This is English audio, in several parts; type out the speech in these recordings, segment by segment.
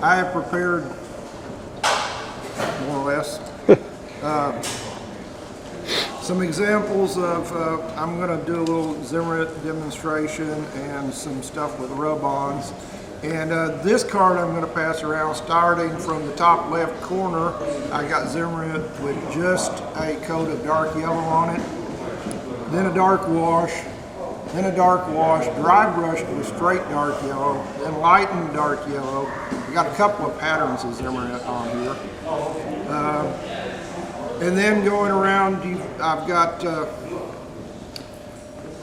I have prepared, more or less, some examples of, I'm going to do a little Zimmerit demonstration and some stuff with rub-ons. And this card I'm going to pass around, starting from the top left corner. I got Zimmerit with just a coat of dark yellow on it, then a dark wash, then a dark wash, dry brushed with straight dark yellow, then lightened dark yellow. We got a couple of patterns of Zimmerit on here. And then going around, I've got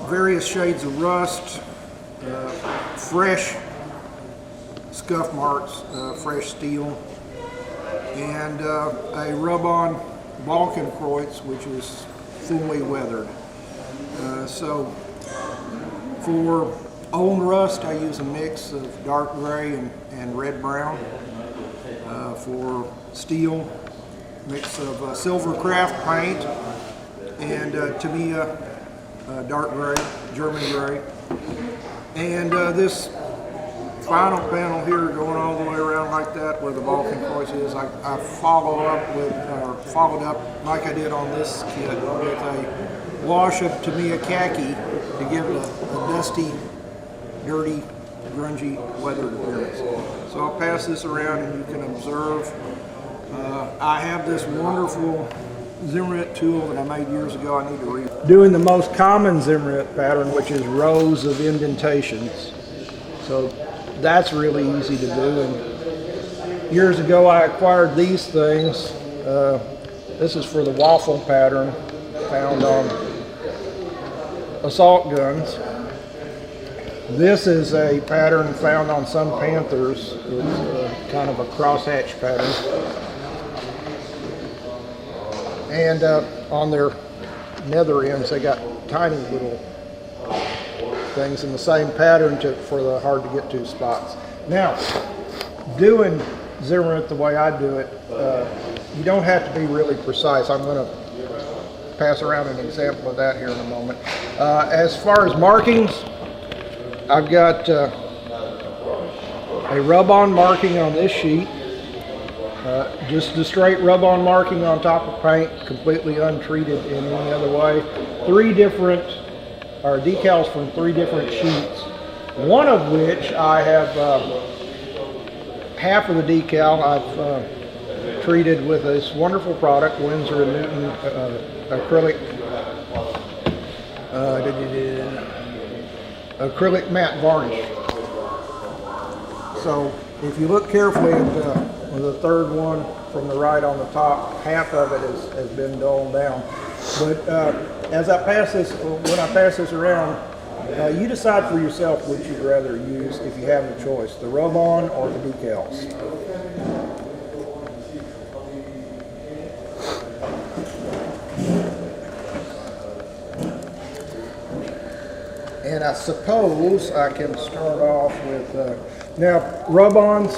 various shades of rust, fresh scuff marks, fresh steel, and a rub-on Balkenkreuz, which is fully weathered. So for old rust, I use a mix of dark gray and red brown. For steel, mix of silver craft paint and Tamiya dark gray, German gray. And this final panel here going all the way around like that where the Balkenkreuz is, I followed up like I did on this kit with a wash of Tamiya khaki to give it a dusty, dirty, grungy, weathered appearance. So I'll pass this around and you can observe. I have this wonderful Zimmerit tool that I made years ago. I need to read. Doing the most common Zimmerit pattern, which is rows of indentations. So that's really easy to do. And years ago I acquired these things. This is for the waffle pattern found on assault guns. This is a pattern found on some Panthers. It's kind of a crosshatch pattern. And on their nether ends, they got tiny little things in the same pattern for the hard to get to spots. Now, doing Zimmerit the way I do it, you don't have to be really precise. I'm going to pass around an example of that here in a moment. As far as markings, I've got a rub-on marking on this sheet. Just a straight rub-on marking on top of paint, completely untreated in any other way. Decals from 3 different sheets. One of which I have, half of the decal I've treated with this wonderful product, Winsor & Newton acrylic matte varnish. So if you look carefully at the third one from the right on the top, half of it has been dulled down. But as I pass this, when I pass this around, you decide for yourself which you'd rather use if you have the choice, the rub-on or the decals. And I suppose I can start off with, now rub-ons,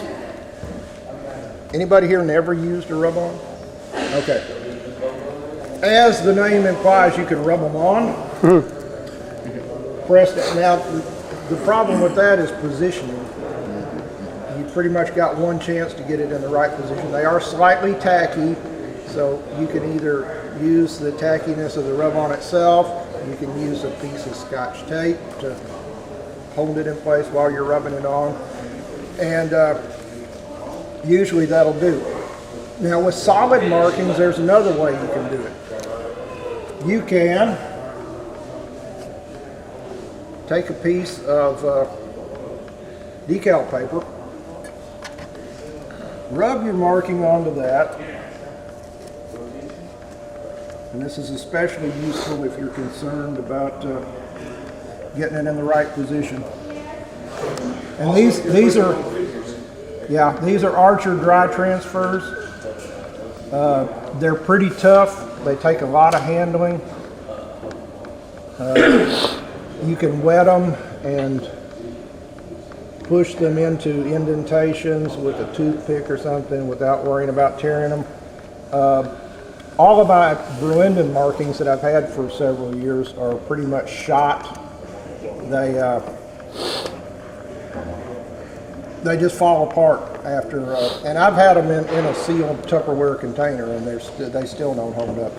anybody here never used a rub-on? Okay. As the name implies, you can rub them on. Press it. Now, the problem with that is positioning. You pretty much got one chance to get it in the right position. They are slightly tacky, so you can either use the tackiness of the rub-on itself. You can use a piece of Scotch tape to hold it in place while you're rubbing it on. And usually that'll do. Now with solid markings, there's another way you can do it. You can take a piece of decal paper, rub your marking onto that, and this is especially useful if you're concerned about getting it in the right position. And these are Archer dry transfers. They're pretty tough. They take a lot of handling. You can wet them and push them into indentations with a toothpick or something without worrying about tearing them. All of my Bruinden markings that I've had for several years are pretty much shot. They they just fall apart after, and I've had them in a sealed Tupperware container, and they still don't hold up.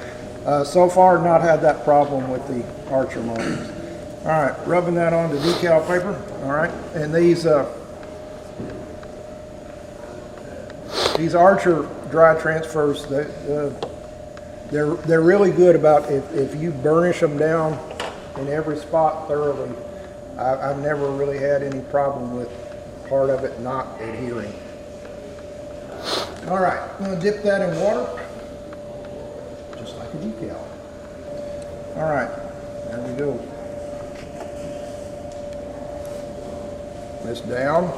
So far, not had that problem with the Archer moldings. All right, rubbing that onto decal paper. All right, and these Archer dry transfers, they're really good about if you burnish them down in every spot thoroughly. I've never really had any problem with part of it not adhering. All right, I'm going to dip that in water, just like a decal. All right, there we go. This down.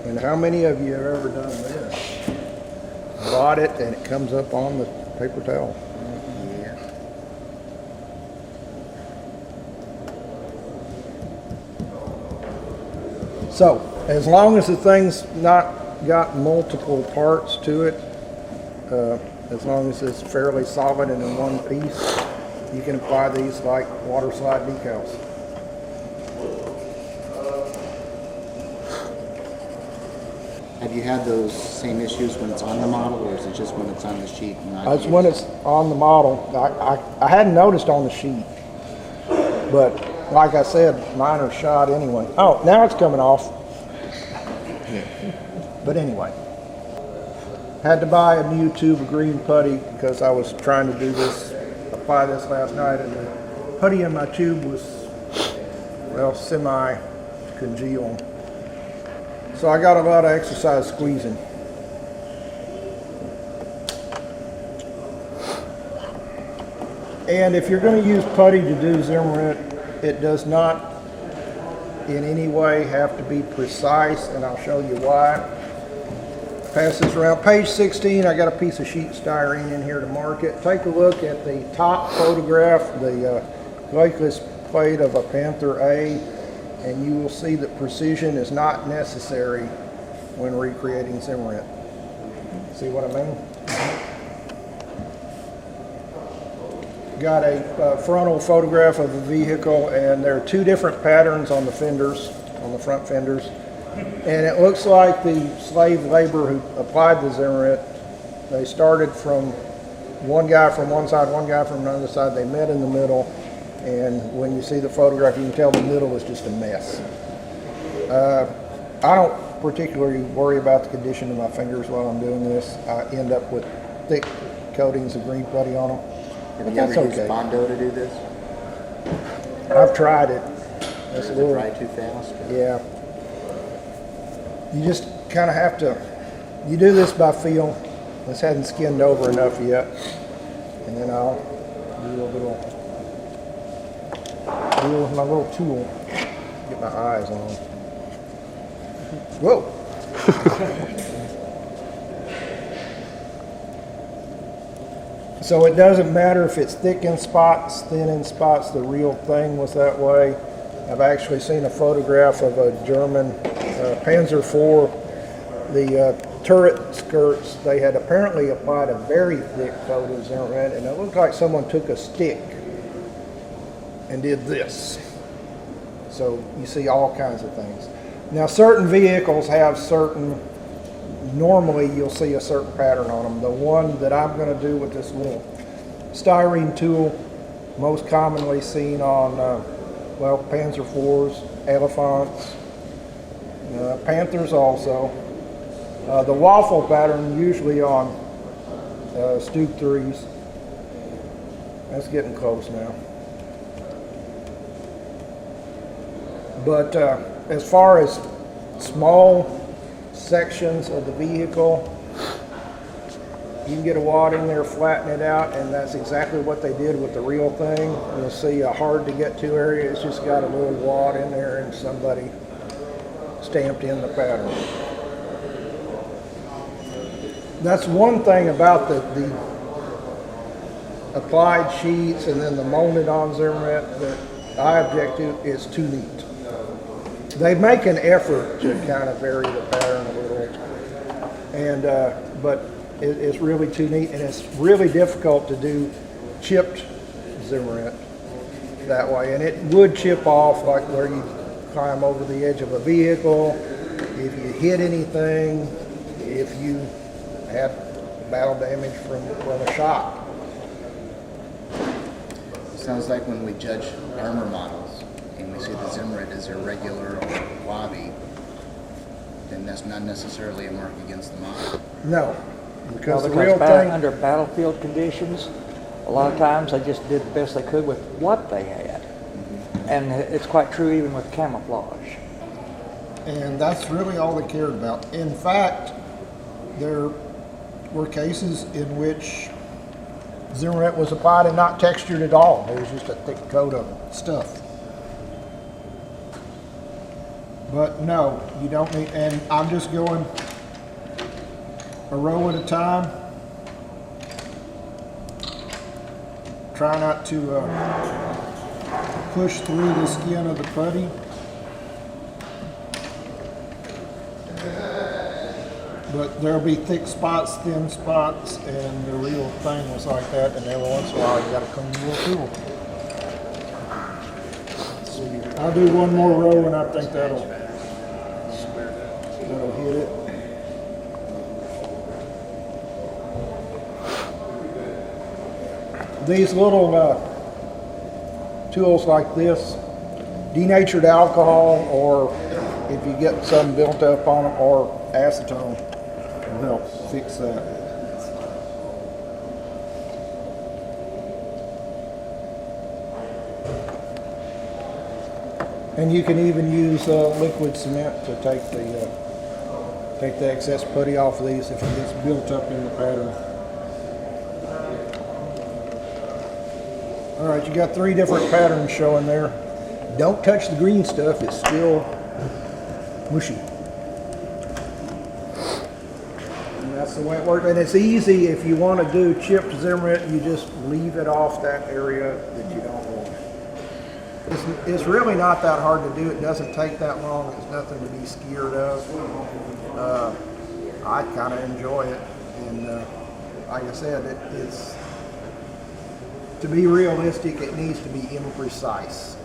And how many of you have ever done this? Bought it and it comes up on the paper towel. Yeah. So, as long as the thing's not got multiple parts to it, as long as it's fairly solid and in one piece, you can apply these like water slide decals. Have you had those same issues when it's on the model, or is it just when it's on the sheet? It's when it's on the model. I hadn't noticed on the sheet, but like I said, mine are shot anyway. Oh, now it's coming off. But anyway, had to buy a new tube of green putty because I was trying to do this, apply this last night, and the putty in my tube was, well, semi-congealed. So I got a lot of exercise squeezing. And if you're going to use putty to do Zimmerit, it does not in any way have to be precise, and I'll show you why. Pass this around. Page 16, I got a piece of sheet styrene in here to mark it. Take a look at the top photograph, the glacis plate of a Panther A, and you will see that precision is not necessary when recreating Zimmerit. See what I mean? Got a frontal photograph of the vehicle, and there are two different patterns on the fenders, on the front fenders. And it looks like the slave labor who applied the Zimmerit, they started from one guy from one side, one guy from another side. They met in the middle, and when you see the photograph, you can tell the middle is just a mess. I don't particularly worry about the condition of my fingers while I'm doing this. I end up with thick coatings of green putty on them. Have you ever used Bondo to do this? I've tried it. Does it dry too fast? Or? Yeah. You just kind of have to, you do this by feel. This hasn't skinned over enough yet. And then I'll do a little, deal with my little tool. Get my eyes on. Whoa. So it doesn't matter if it's thick in spots, thin in spots, the real thing was that way. I've actually seen a photograph of a German Panzer IV, the turret skirts. They had apparently applied a very thick coat of Zimmerit, and it looked like someone took a stick and did this. So you see all kinds of things. Now certain vehicles have certain, normally you'll see a certain pattern on them. The one that I'm going to do with this little styrene tool, most commonly seen on, well, Panzer IVs, Elephants, Panthers also. The waffle pattern usually on Stoop 3s. That's getting close now. But as far as small sections of the vehicle, you can get a wad in there, flatten it out, and that's exactly what they did with the real thing. You'll see a hard to get to area. It's just got a little wad in there and somebody stamped in the pattern. That's one thing about the applied sheets and then the molded on Zimmerit that I object to. Is too neat. They make an effort to kind of vary the pattern a little, and but it's really too neat, and it's really difficult to do chipped Zimmerit that way, and it would chip off like where you climb over the edge of a vehicle, if you hit anything, if you have battle damage from a shot. Sounds like when we judge armor models and we see the Zimmerit as irregular or wobbly, then that's not necessarily a mark against the model. No, because the Because real thing, under battlefield conditions, a lot of times they just did the best they could with what they had. And it's quite true even with camouflage. and that's really all they cared about. In fact, there were cases in which Zimmerit was applied and not textured at all. It was just a thick coat of stuff. But no, you don't need, and I'm just going a row at a time. Try not to push through the skin of the putty. But there'll be thick spots, thin spots, and the real thing was like that, and every once in a while you gotta clean your tool. I'll do one more row and I think that'll hit it. These little tools like this, denatured alcohol, or if you get some built up on them, or acetone will help fix that. And you can even use liquid cement to take the excess putty off of these if it gets built up in the pattern. All right, you got 3 different patterns showing there. Don't touch the green stuff, it's still mushy. And that's the way it works. And it's easy if you want to do chipped Zimmerit, you just leave it off that area that you don't want. It's really not that hard to do. It doesn't take that long. It's nothing to be scared of. I kind of enjoy it. And like I said, it's to be realistic, it needs to be imprecise.